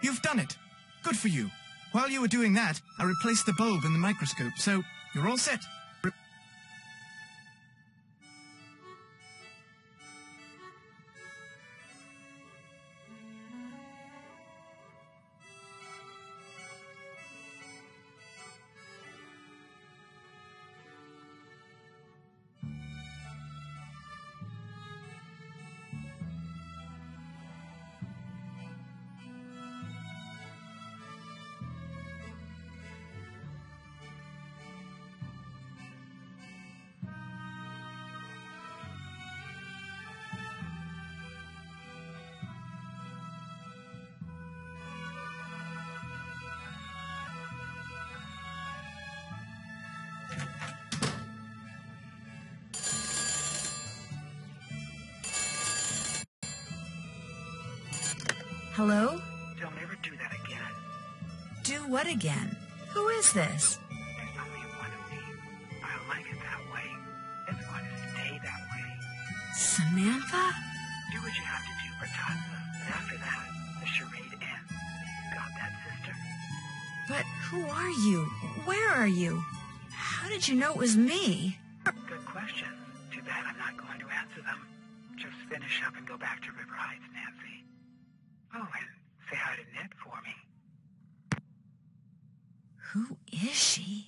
You've done it. Good for you. While you were doing that, I replaced the bulb in the microscope, so you're all set. Hello? Don't ever do that again. Do what again? Who is this? There's only one of me. I like it that way. It's going to stay that way. Samantha? Do what you have to do for Tatsa, and after that, the charade ends. Got that, sister? But who are you? Where are you? How did you know it was me? Good question. Too bad I'm not going to answer them. Just finish up and go back to River Heights, Nancy. Oh, and say hi to Ned for me. Who is she?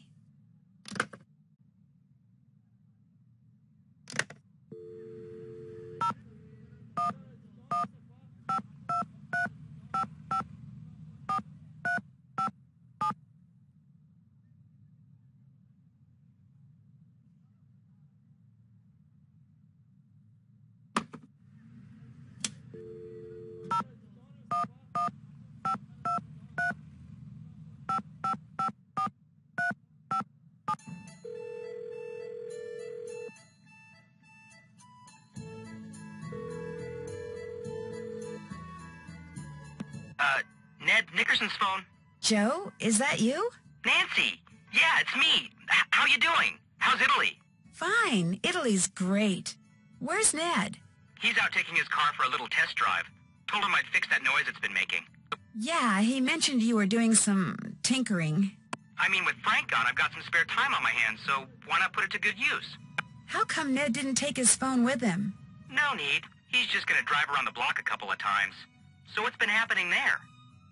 Ned Nickerson's phone. Joe, is that you? Nancy! Yeah, it's me. How you doing? How's Italy? Fine. Italy's great. Where's Ned? He's out taking his car for a little test drive. Told him I'd fix that noise it's been making. Yeah, he mentioned you were doing some tinkering. I mean, with Frank gone, I've got some spare time on my hands, so why not put it to good use? How come Ned didn't take his phone with him? No need. He's just gonna drive around the block a couple of times. So what's been happening there?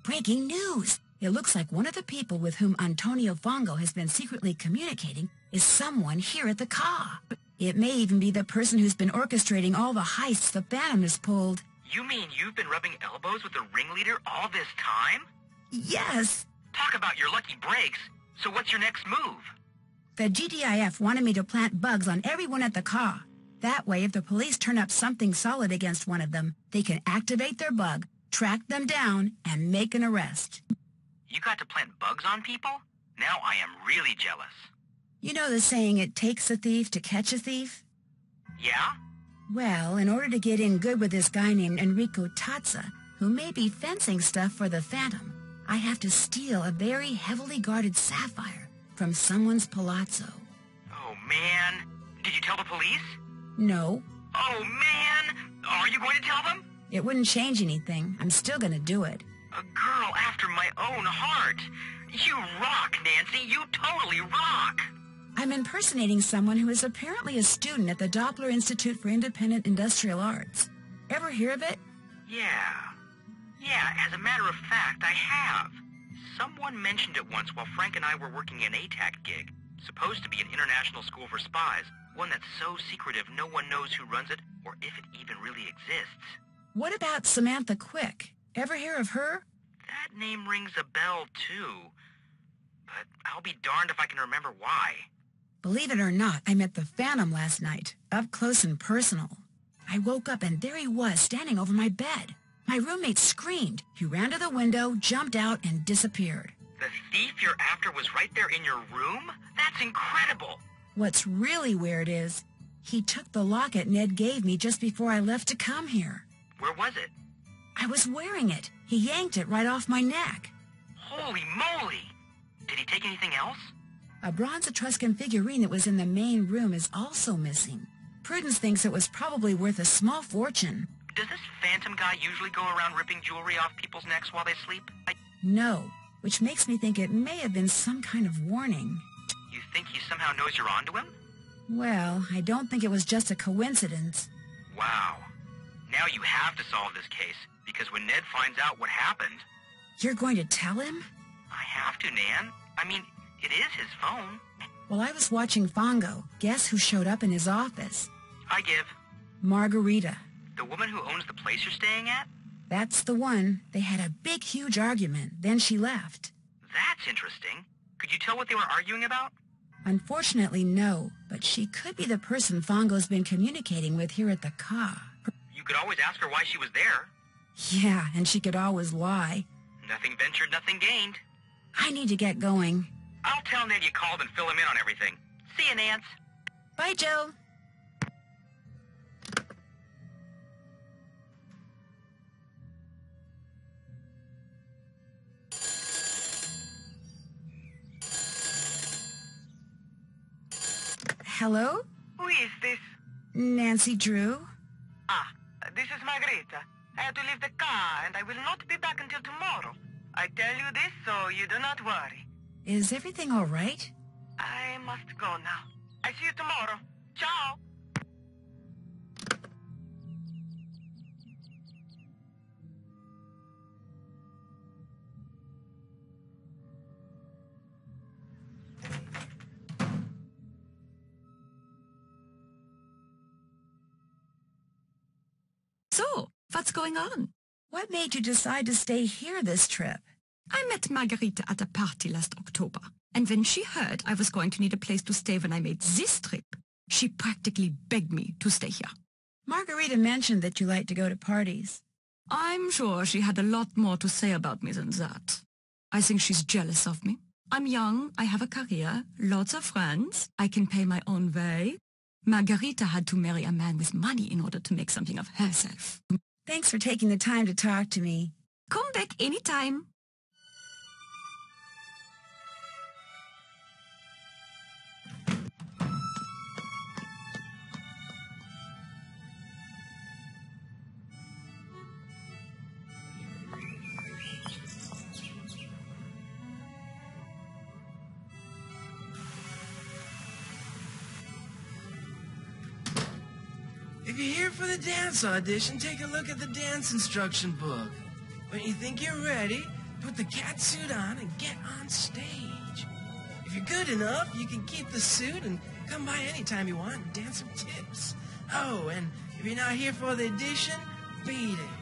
Breaking news! It looks like one of the people with whom Antonio Fongo has been secretly communicating is someone here at the car. It may even be the person who's been orchestrating all the heists the Phantom has pulled. You mean you've been rubbing elbows with the ringleader all this time? Yes! Talk about your lucky breaks. So what's your next move? The GDIF wanted me to plant bugs on everyone at the car. That way, if the police turn up something solid against one of them, they can activate their bug, track them down, and make an arrest. You got to plant bugs on people? Now I am really jealous. You know the saying, it takes a thief to catch a thief? Yeah? Well, in order to get in good with this guy named Enrico Tazza, who may be fencing stuff for the Phantom, I have to steal a very heavily guarded sapphire from someone's palazzo. Oh, man. Did you tell the police? No. Oh, man! Are you going to tell them? It wouldn't change anything. I'm still gonna do it. A girl after my own heart. You rock, Nancy. You totally rock. I'm impersonating someone who is apparently a student at the Doppler Institute for Independent Industrial Arts. Ever hear of it? Yeah, as a matter of fact, I have. Someone mentioned it once while Frank and I were working an ATAC gig. Supposed to be an international school for spies. One that's so secretive no one knows who runs it or if it even really exists. What about Samantha Quick? Ever hear of her? That name rings a bell, too. But I'll be darned if I can remember why. Believe it or not, I met the Phantom last night, up close and personal. I woke up and there he was, standing over my bed. My roommate screamed. He ran to the window, jumped out, and disappeared. The thief you're after was right there in your room? That's incredible! What's really weird is, he took the locket Ned gave me just before I left to come here. Where was it? I was wearing it. He yanked it right off my neck. Holy moly! Did he take anything else? A bronze Etruscan figurine that was in the main room is also missing. Prudence thinks it was probably worth a small fortune. Does this phantom guy usually go around ripping jewelry off people's necks while they sleep? No, which makes me think it may have been some kind of warning. You think he somehow knows you're onto him? Well, I don't think it was just a coincidence. Wow. Now you have to solve this case, because when Ned finds out what happened... You're going to tell him? I have to, Nan. I mean, it is his phone. While I was watching Fongo, guess who showed up in his office? I give. Margarita. The woman who owns the place you're staying at? That's the one. They had a big, huge argument. Then she left. That's interesting. Could you tell what they were arguing about? Unfortunately, no. But she could be the person Fongo's been communicating with here at the car. You could always ask her why she was there. Yeah, and she could always lie. Nothing ventured, nothing gained. I need to get going. I'll tell Ned you called and fill him in on everything. See you, Nance. Bye, Joe. Hello? Who is this? Nancy Drew? Ah, this is Margherita. I had to leave the car, and I will not be back until tomorrow. I tell you this so you do not worry. Is everything all right? I must go now. I see you tomorrow. Ciao! So, what's going on? What made you decide to stay here this trip? I met Margarita at a party last October, and when she heard I was going to need a place to stay when I made this trip, she practically begged me to stay here. Margarita mentioned that you like to go to parties. I'm sure she had a lot more to say about me than that. I think she's jealous of me. I'm young, I have a career, lots of friends, I can pay my own way. Margarita had to marry a man with money in order to make something of herself. Thanks for taking the time to talk to me. Come back anytime. If you're here for the dance audition, take a look at the dance instruction book. When you think you're ready, put the cat suit on and get on stage. If you're good enough, you can keep the suit and come by anytime you want and dance some tips. Oh, and if you're not here for the audition, beat it.